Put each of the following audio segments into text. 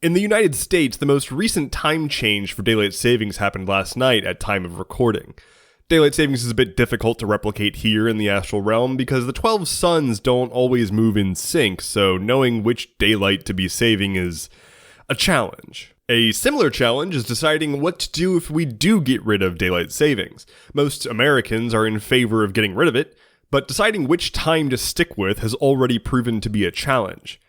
In the United States, the most recent time change for daylight savings happened last night at time of recording. Daylight savings is a bit difficult to replicate here in the Astral Realm because the 12 suns don't always move in sync, so knowing which daylight to be saving is a challenge. A similar challenge is deciding what to do if we do get rid of daylight savings. Most Americans are in favor of getting rid of it, but deciding which time to stick with has already proven to be a challenge.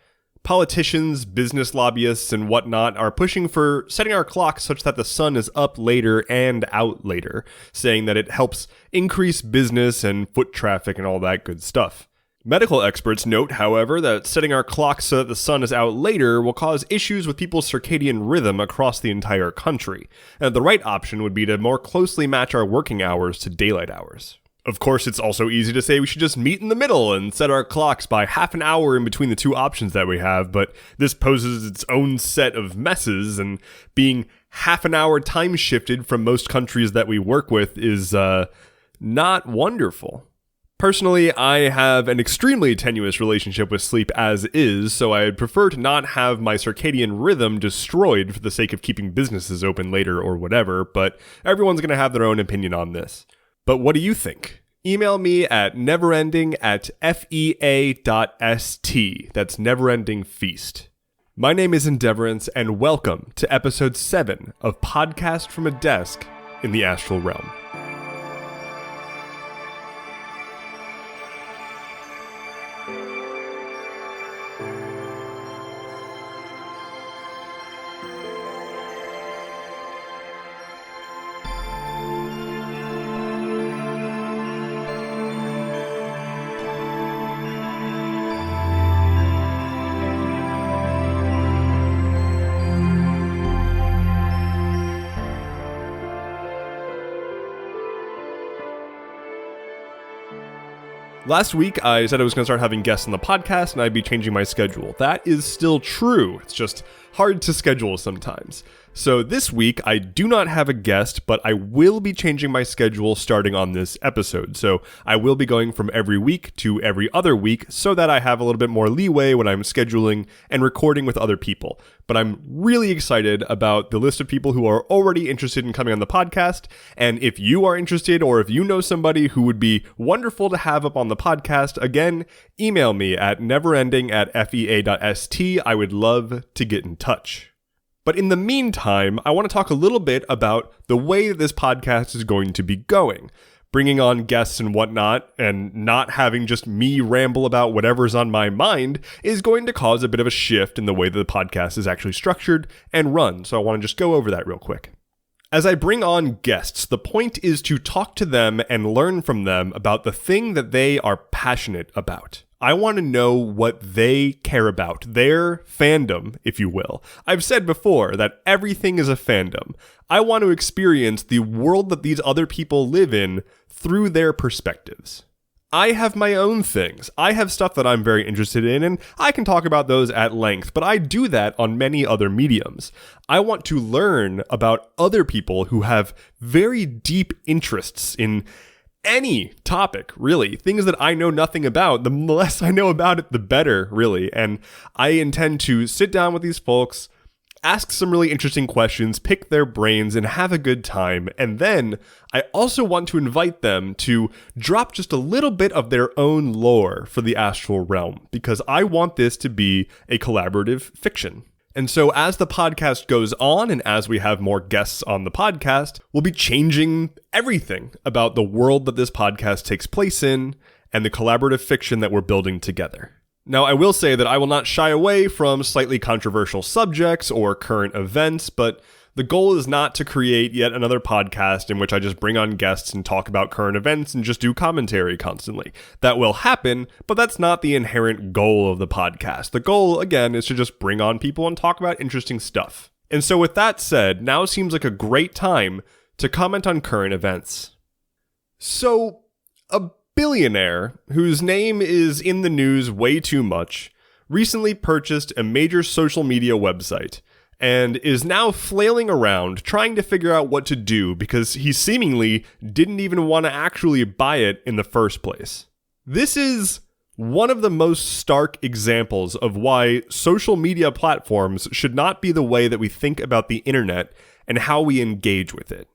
Politicians, business lobbyists, and whatnot are pushing for setting our clocks such that the sun is up later and out later, saying that it helps increase business and foot traffic and all that good stuff. Medical experts note, however, that setting our clocks so that the sun is out later will cause issues with people's circadian rhythm across the entire country, and the right option would be to more closely match our working hours to daylight hours. Of course, it's also easy to say we should just meet in the middle and set our clocks by half an hour in between the two options that we have, but this poses its own set of messes, and being half an hour time shifted from most countries that we work with is not wonderful. Personally, I have an extremely tenuous relationship with sleep as is, so I'd prefer to not have my circadian rhythm destroyed for the sake of keeping businesses open later or whatever, but everyone's going to have their own opinion on this. But what do you think? Email me at neverending@fea.st. That's Neverending Feast. My name is Endeavorance, and welcome to episode 7 of Podcast from a Desk in the Astral Realm. Last week, I said I was going to start having guests on the podcast and I'd be changing my schedule. That is still true. It's just hard to schedule sometimes. So this week, I do not have a guest, but I will be changing my schedule starting on this episode. So I will be going from every week to every other week so that I have a little bit more leeway when I'm scheduling and recording with other people. But I'm really excited about the list of people who are already interested in coming on the podcast. And if you are interested, or if you know somebody who would be wonderful to have up on the podcast, again, email me at neverending@fea.st. I would love to get in touch. But in the meantime, I want to talk a little bit about the way that this podcast is going to be going. Bringing on guests and whatnot, and not having just me ramble about whatever's on my mind, is going to cause a bit of a shift in the way that the podcast is actually structured and run. So I want to just go over that real quick. As I bring on guests, the point is to talk to them and learn from them about the thing that they are passionate about. I want to know what they care about, their fandom, if you will. I've said before that everything is a fandom. I want to experience the world that these other people live in through their perspectives. I have my own things. I have stuff that I'm very interested in, and I can talk about those at length, but I do that on many other mediums. I want to learn about other people who have very deep interests in any topic, really. Things that I know nothing about. The less I know about it, the better, really. And I intend to sit down with these folks, ask some really interesting questions, pick their brains, and have a good time. And then I also want to invite them to drop just a little bit of their own lore for the Astral Realm, because I want this to be a collaborative fiction. And so as the podcast goes on, and as we have more guests on the podcast, we'll be changing everything about the world that this podcast takes place in and the collaborative fiction that we're building together. Now, I will say that I will not shy away from slightly controversial subjects or current events, but the goal is not to create yet another podcast in which I just bring on guests and talk about current events and just do commentary constantly. That will happen, but that's not the inherent goal of the podcast. The goal, again, is to just bring on people and talk about interesting stuff. And so with that said, now seems like a great time to comment on current events. So, a billionaire, whose name is in the news way too much, recently purchased a major social media website, and is now flailing around trying to figure out what to do because he seemingly didn't even want to actually buy it in the first place. This is one of the most stark examples of why social media platforms should not be the way that we think about the internet and how we engage with it.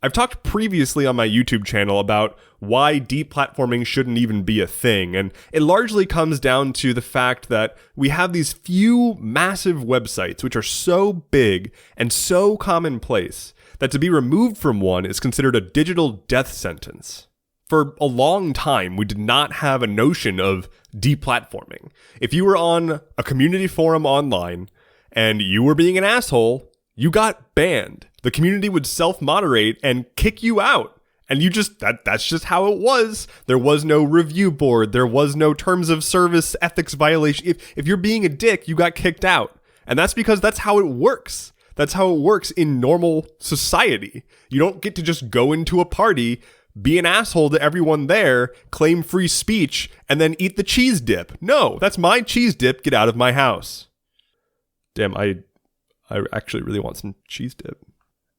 I've talked previously on my YouTube channel about why deplatforming shouldn't even be a thing, and it largely comes down to the fact that we have these few massive websites which are so big and so commonplace that to be removed from one is considered a digital death sentence. For a long time, we did not have a notion of deplatforming. If you were on a community forum online and you were being an asshole, you got banned. The community would self-moderate and kick you out. And that's just how it was. There was no review board. There was no terms of service ethics violation. If you're being a dick, you got kicked out. And that's because that's how it works. That's how it works in normal society. You don't get to just go into a party, be an asshole to everyone there, claim free speech, and then eat the cheese dip. No, that's my cheese dip. Get out of my house. Damn, I actually really want some cheese dip.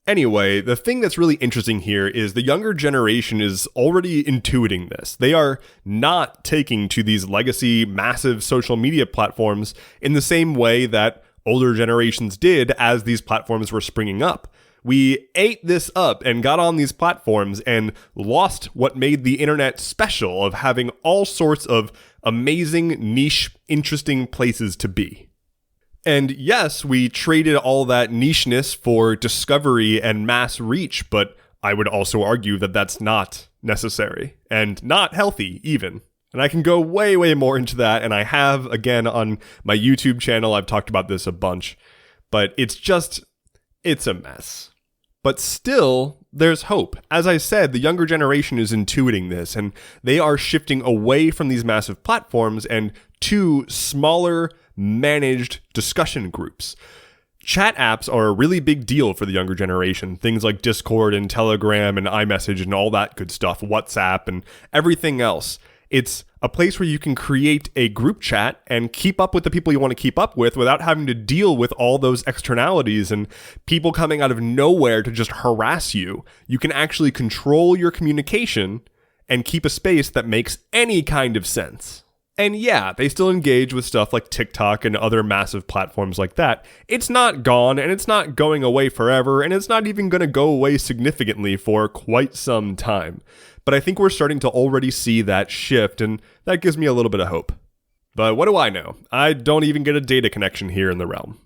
Anyway, the thing that's really interesting here is the younger generation is already intuiting this. They are not taking to these legacy, massive social media platforms in the same way that older generations did as these platforms were springing up. We ate this up and got on these platforms and lost what made the internet special of having all sorts of amazing, niche, interesting places to be. And yes, we traded all that nicheness for discovery and mass reach, but I would also argue that that's not necessary and not healthy even. And I can go way, way more into that, and I have, again, on my YouTube channel. I've talked about this a bunch, but it's a mess. But still, there's hope. As I said, the younger generation is intuiting this, and they are shifting away from these massive platforms and to smaller, managed discussion groups. Chat apps are a really big deal for the younger generation. Things like Discord and Telegram and iMessage and all that good stuff, WhatsApp and everything else. It's a place where you can create a group chat and keep up with the people you want to keep up with without having to deal with all those externalities and people coming out of nowhere to just harass you. You can actually control your communication and keep a space that makes any kind of sense. And yeah, they still engage with stuff like TikTok and other massive platforms like that. It's not gone, and it's not going away forever, and it's not even going to go away significantly for quite some time. But I think we're starting to already see that shift, and that gives me a little bit of hope. But what do I know? I don't even get a data connection here in the realm.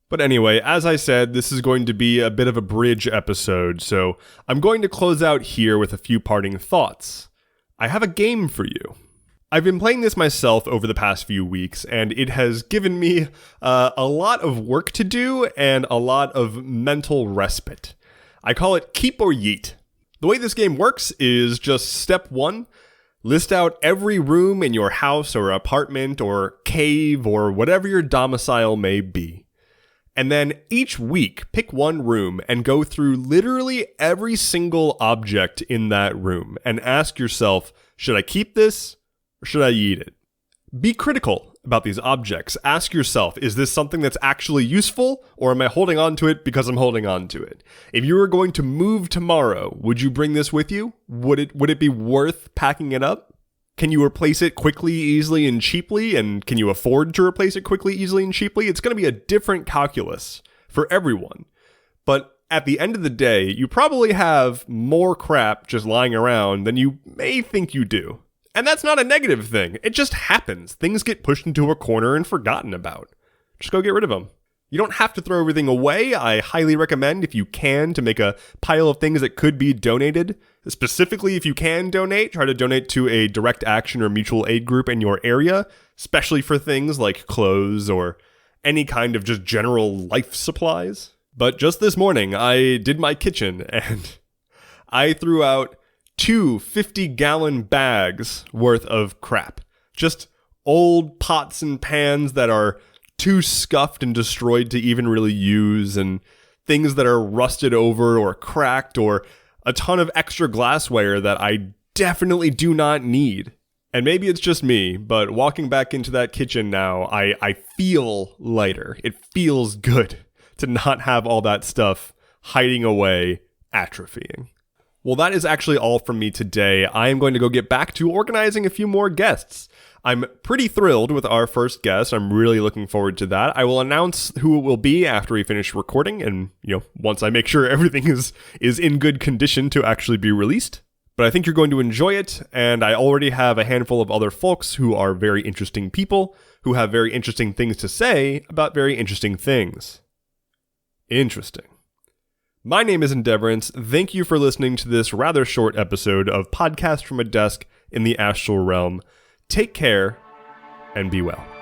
But anyway, as I said, this is going to be a bit of a bridge episode, so I'm going to close out here with a few parting thoughts. I have a game for you. I've been playing this myself over the past few weeks, and it has given me a lot of work to do and a lot of mental respite. I call it Keep or Yeet. The way this game works is just step 1, list out every room in your house or apartment or cave or whatever your domicile may be. And then each week, pick one room and go through literally every single object in that room and ask yourself, should I keep this? Or should I eat it? Be critical about these objects. Ask yourself, is this something that's actually useful, or am I holding on to it because I'm holding on to it? If you were going to move tomorrow, would you bring this with you? Would it be worth packing it up? Can you replace it quickly, easily, and cheaply? And can you afford to replace it quickly, easily, and cheaply? It's going to be a different calculus for everyone. But at the end of the day, you probably have more crap just lying around than you may think you do. And that's not a negative thing. It just happens. Things get pushed into a corner and forgotten about. Just go get rid of them. You don't have to throw everything away. I highly recommend, if you can, to make a pile of things that could be donated. Specifically, if you can donate, try to donate to a direct action or mutual aid group in your area, especially for things like clothes or any kind of just general life supplies. But just this morning, I did my kitchen and I threw out 2 50-gallon bags worth of crap. Just old pots and pans that are too scuffed and destroyed to even really use, and things that are rusted over or cracked, or a ton of extra glassware that I definitely do not need. And maybe it's just me, but walking back into that kitchen now, I feel lighter. It feels good to not have all that stuff hiding away, atrophying. Well, that is actually all from me today. I am going to go get back to organizing a few more guests. I'm pretty thrilled with our first guest. I'm really looking forward to that. I will announce who it will be after we finish recording and, once I make sure everything is in good condition to actually be released. But I think you're going to enjoy it, and I already have a handful of other folks who are very interesting people, who have very interesting things to say about very interesting things. Interesting. My name is Endeavorance. Thank you for listening to this rather short episode of Podcast from a Desk in the Astral Realm. Take care, and be well.